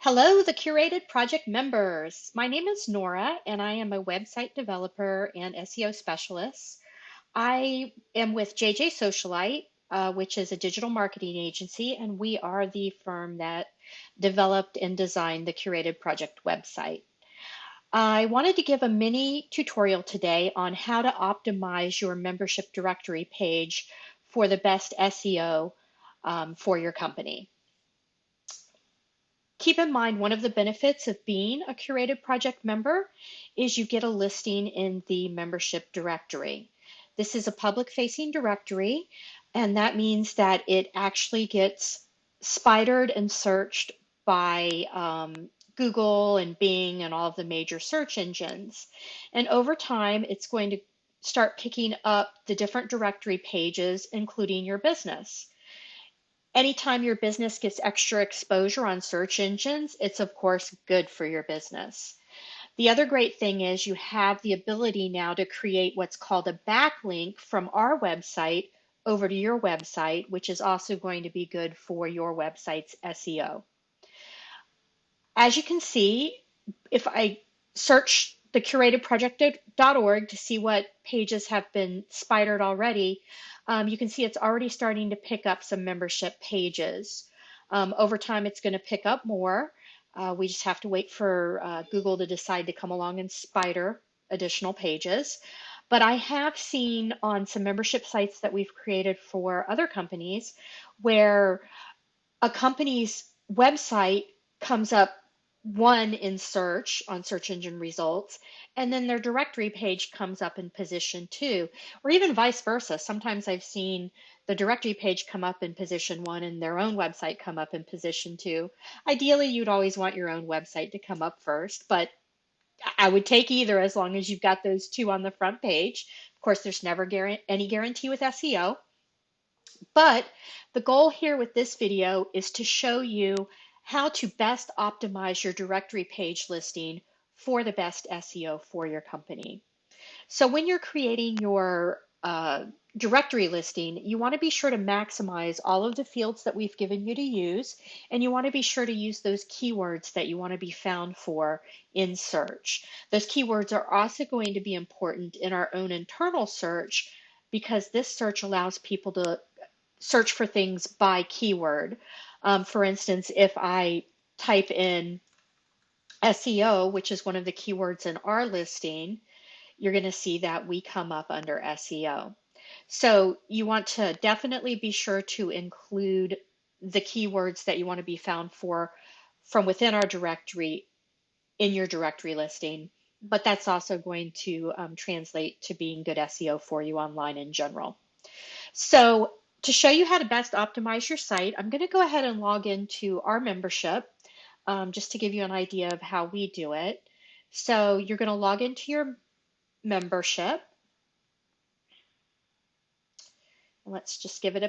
Hello, the Curated Project members. My name is Nora, and I am a website developer and SEO specialist. I am with JJ Socialite, which is a digital marketing agency, and we are the firm that developed and designed the Curated Project website. I wanted to give a mini tutorial today on how to optimize your membership directory page for the best SEO for your company. Keep in mind, one of the benefits of being a Curated Project member is you get a listing in the membership directory. This is a public-facing directory, and that means that it actually gets spidered and searched by Google and Bing and all of the major search engines. And over time, it's going to start picking up the different directory pages, including your business. Anytime your business gets extra exposure on search engines, it's of course good for your business. The other great thing is you have the ability now to create what's called a backlink from our website over to your website, which is also going to be good for your website's SEO. As you can see, if I search the curatedproject.org to see what pages have been spidered already, you can see it's already starting to pick up some membership pages. Over time, it's going to pick up more. We just have to wait for Google to decide to come along and spider additional pages. But I have seen on some membership sites that we've created for other companies where a company's website comes up one in search on search engine results, and then their directory page comes up in position two, or even vice versa. Sometimes I've seen the directory page come up in position one and their own website come up in position two. Ideally, you'd always want your own website to come up first, but I would take either as long as you've got those two on the front page. Of course, there's never any guarantee with SEO. But the goal here with this video is to show you how to best optimize your directory page listing for the best SEO for your company. So when you're creating your directory listing, you want to be sure to maximize all of the fields that we've given you to use, and you want to be sure to use those keywords that you want to be found for in search. Those keywords are also going to be important in our own internal search because this search allows people to search for things by keyword. For instance, if I type in SEO, which is one of the keywords in our listing, you're going to see that we come up under SEO. So you want to definitely be sure to include the keywords that you want to be found for from within our directory in your directory listing, but that's also going to translate to being good SEO for you online in general. So to show you how to best optimize your site, I'm going to go ahead and log into our membership just to give you an idea of how we do it. So you're going to log into your membership. Let's just give it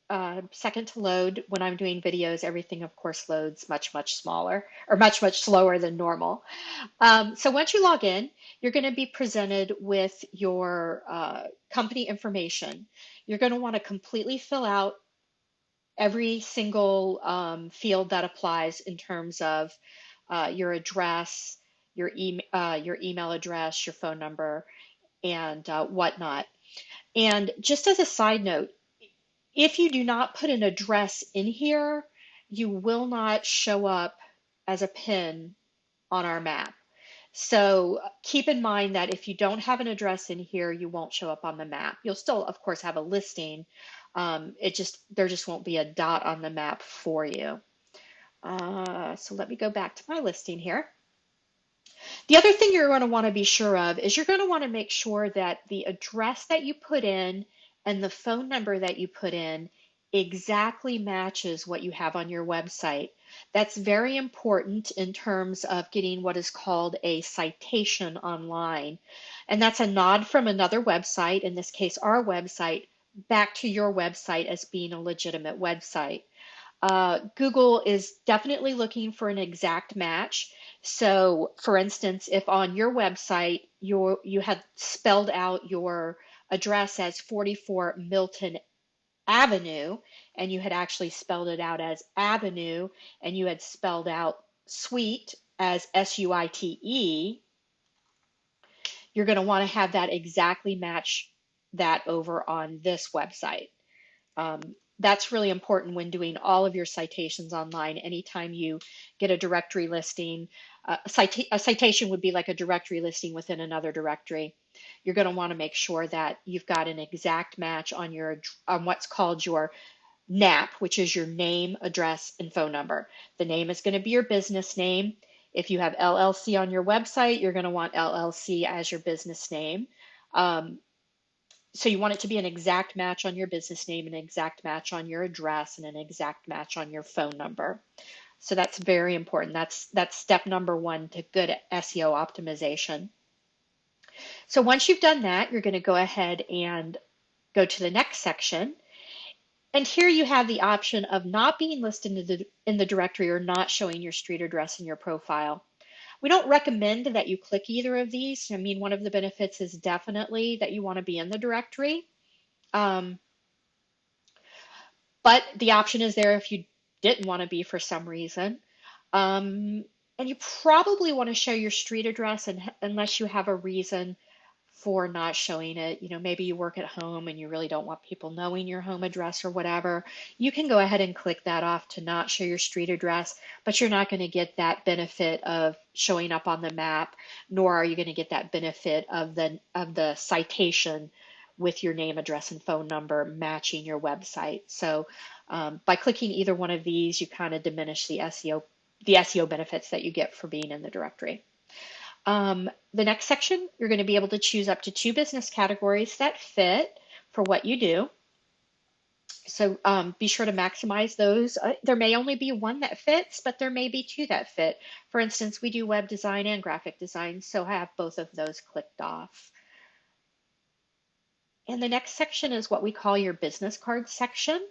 a second to load. When I'm doing videos, everything, of course, loads much smaller or much slower than normal. So once you log in, you're going to be presented with your company information. You're going to want to completely fill out every single field that applies in terms of your address, your email address, your phone number, and whatnot. And just as a side note, if you do not put an address in here, you will not show up as a pin on our map. So keep in mind that if you don't have an address in here, you won't show up on the map. You'll still, of course, have a listing. There just won't be a dot on the map for you. So let me go back to my listing here. The other thing you're going to want to be sure of is you're going to want to make sure that the address that you put in and the phone number that you put in exactly matches what you have on your website. That's very important in terms of getting what is called a citation online. And that's a nod from another website, in this case our website, back to your website as being a legitimate website. Google is definitely looking for an exact match. So for instance, if on your website you had spelled out your address as 44 Milton Avenue, and you had actually spelled it out as Avenue, and you had spelled out suite as SUITE, you're going to want to have that exactly match that over on this website. Um, that's really important when doing all of your citations online. Anytime you get a directory listing, a citation would be like a directory listing within another directory. You're going to want to make sure that you've got an exact match on your on what's called your NAP, which is your name, address, and phone number. The name is going to be your business name. If you have LLC on your website, you're going to want LLC as your business name. Um, so you want it to be an exact match on your business name, an exact match on your address, and an exact match on your phone number. So that's very important. That's step number one to good SEO optimization. So once you've done that, you're going to go ahead and go to the next section. And here you have the option of not being listed in the directory or not showing your street address in your profile. We don't recommend that you click either of these. I mean, one of the benefits is definitely that you want to be in the directory. Um, but the option is there if you didn't want to be for some reason. And you probably want to show your street address unless you have a reason for not showing it. You know, maybe you work at home and you really don't want people knowing your home address or whatever. You can go ahead and click that off to not show your street address, but you're not going to get that benefit of showing up on the map, nor are you going to get that benefit of the citation with your name, address, and phone number matching your website. So by clicking either one of these, you kind of diminish the SEO benefits that you get for being in the directory. The next section, you're going to be able to choose up to 2 business categories that fit for what you do. So be sure to maximize those. There may only be one that fits, but there may be 2 that fit. For instance, we do web design and graphic design, so have both of those clicked off. And the next section is what we call your business card section.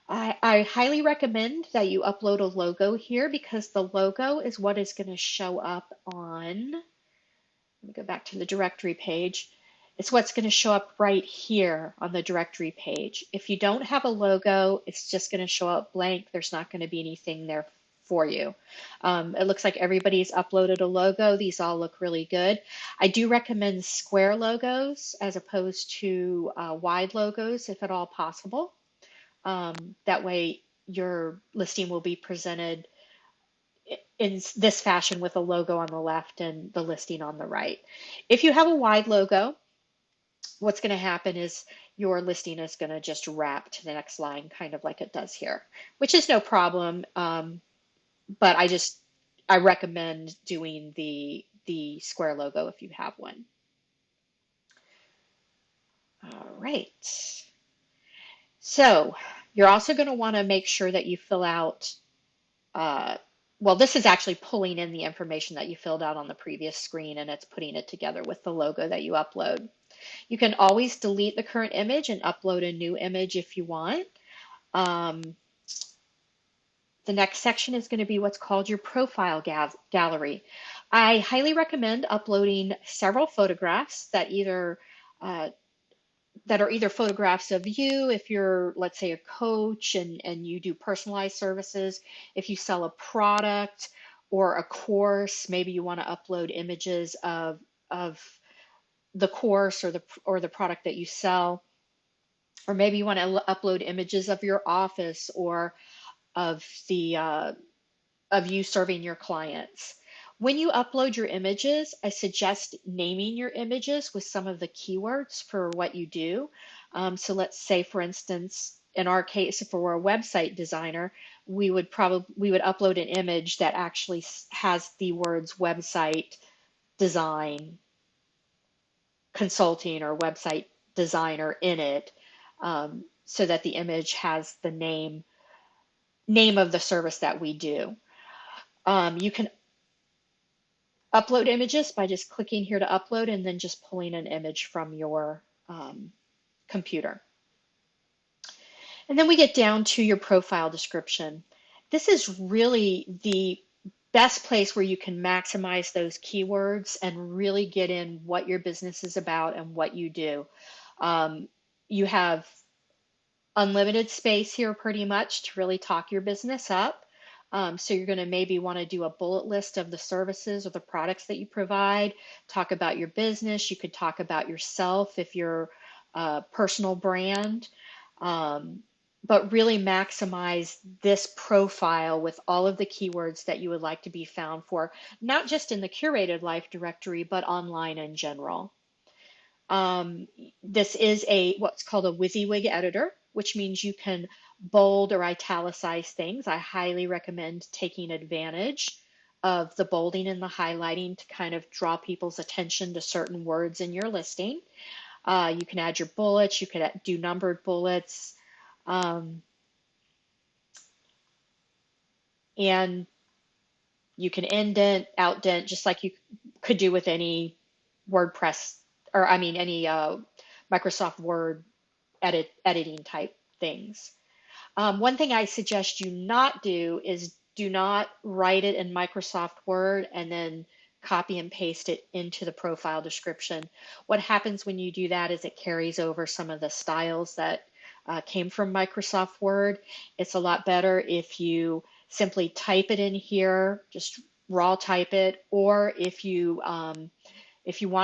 I highly recommend that you upload a logo here because the logo is what is going to show up on, let me go back to the directory page. It's what's going to show up right here on the directory page. If you don't have a logo, it's just going to show up blank. There's not going to be anything there for you. It looks like everybody's uploaded a logo. These all look really good. I do recommend square logos as opposed to wide logos if at all possible. That way your listing will be presented in this fashion with a logo on the left and the listing on the right. If you have a wide logo, what's going to happen is your listing is going to just wrap to the next line, kind of like it does here, which is no problem. But I recommend doing the square logo if you have one. All right. So you're also going to want to make sure that you fill out, well, this is actually pulling in the information that you filled out on the previous screen, and it's putting it together with the logo that you upload. You can always delete the current image and upload a new image if you want. The next section is going to be what's called your profile gallery. I highly recommend uploading several photographs that are either photographs of you if you're, let's say, a coach and you do personalized services, if you sell a product or a course, maybe you want to upload images of the course or the product that you sell, or maybe you want to upload images of your office or of you serving your clients. When you upload your images, I suggest naming your images with some of the keywords for what you do. So let's say, for instance, in our case, if we're a website designer, we would upload an image that actually has the words website design consulting or website designer in it, so that the image has the name of the service that we do. You can upload images by just clicking here to upload and then just pulling an image from your computer. And then we get down to your profile description. This is really the best place where you can maximize those keywords and really get in what your business is about and what you do. You have unlimited space here pretty much to really talk your business up. So you're going to maybe want to do a bullet list of the services or the products that you provide, talk about your business. You could talk about yourself if you're a personal brand, um, but really maximize this profile with all of the keywords that you would like to be found for, not just in the curated life directory, but online in general. This is what's called a WYSIWYG editor, which means you can bold or italicize things. I highly recommend taking advantage of the bolding and the highlighting to kind of draw people's attention to certain words in your listing. You can add your bullets, you could do numbered bullets, um, and you can indent, outdent, just like you could do with any WordPress, or I mean, any Microsoft Word editing type things. One thing I suggest you not do is do not write it in Microsoft Word and then copy and paste it into the profile description. What happens when you do that is it carries over some of the styles that came from Microsoft Word. It's a lot better if you simply type it in here, just raw type it, or if you want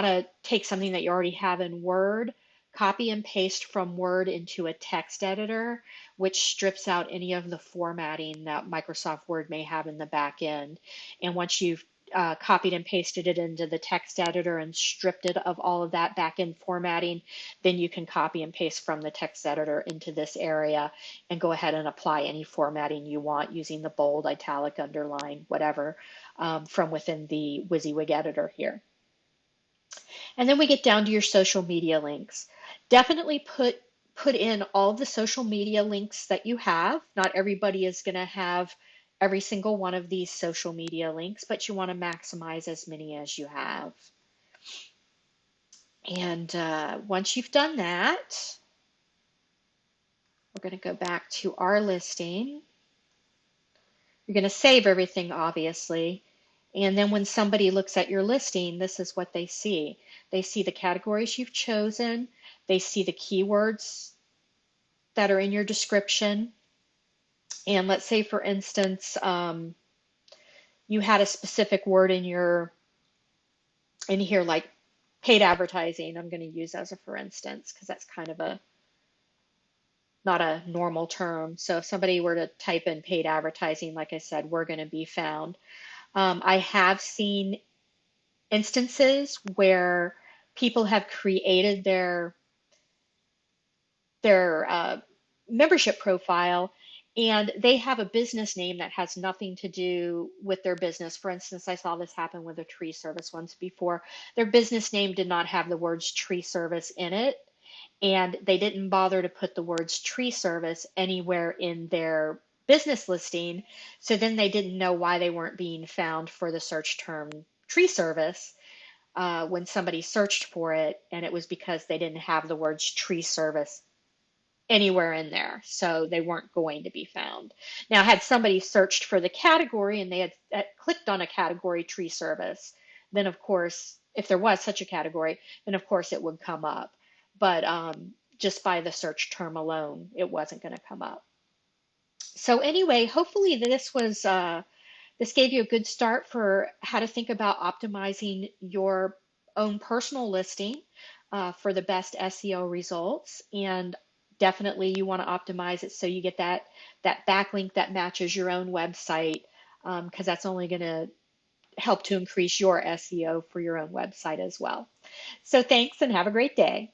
to take something that you already have in Word, copy and paste from Word into a text editor, which strips out any of the formatting that Microsoft Word may have in the back end. And once you've copied and pasted it into the text editor and stripped it of all of that back end formatting, then you can copy and paste from the text editor into this area and go ahead and apply any formatting you want using the bold, italic, underline, whatever, from within the WYSIWYG editor here. And then we get down to your social media links. Definitely put in all the social media links that you have. Not everybody is going to have every single one of these social media links, but you want to maximize as many as you have. And once you've done that, we're going to go back to our listing. You're going to save everything, obviously. And then when somebody looks at your listing, this is what they see. They see the categories you've chosen. They see the keywords that are in your description. And let's say, for instance, you had a specific word in here like paid advertising. I'm going to use as a for instance because that's kind of not a normal term. So if somebody were to type in paid advertising, like I said, we're going to be found. I have seen instances where people have created their membership profile and they have a business name that has nothing to do with their business. For instance, I saw this happen with a tree service once before. Their business name did not have the words tree service in it, and they didn't bother to put the words tree service anywhere in their business listing. So then they didn't know why they weren't being found for the search term tree service when somebody searched for it, and it was because they didn't have the words tree service anywhere in there, so they weren't going to be found. Now, had somebody searched for the category and they had clicked on a category tree service, then of course, if there was such a category, then of course it would come up. But just by the search term alone, it wasn't going to come up. So anyway, hopefully this gave you a good start for how to think about optimizing your own personal listing for the best SEO results. And definitely you want to optimize it so you get that backlink that matches your own website, because that's only going to help to increase your SEO for your own website as well. So thanks and have a great day.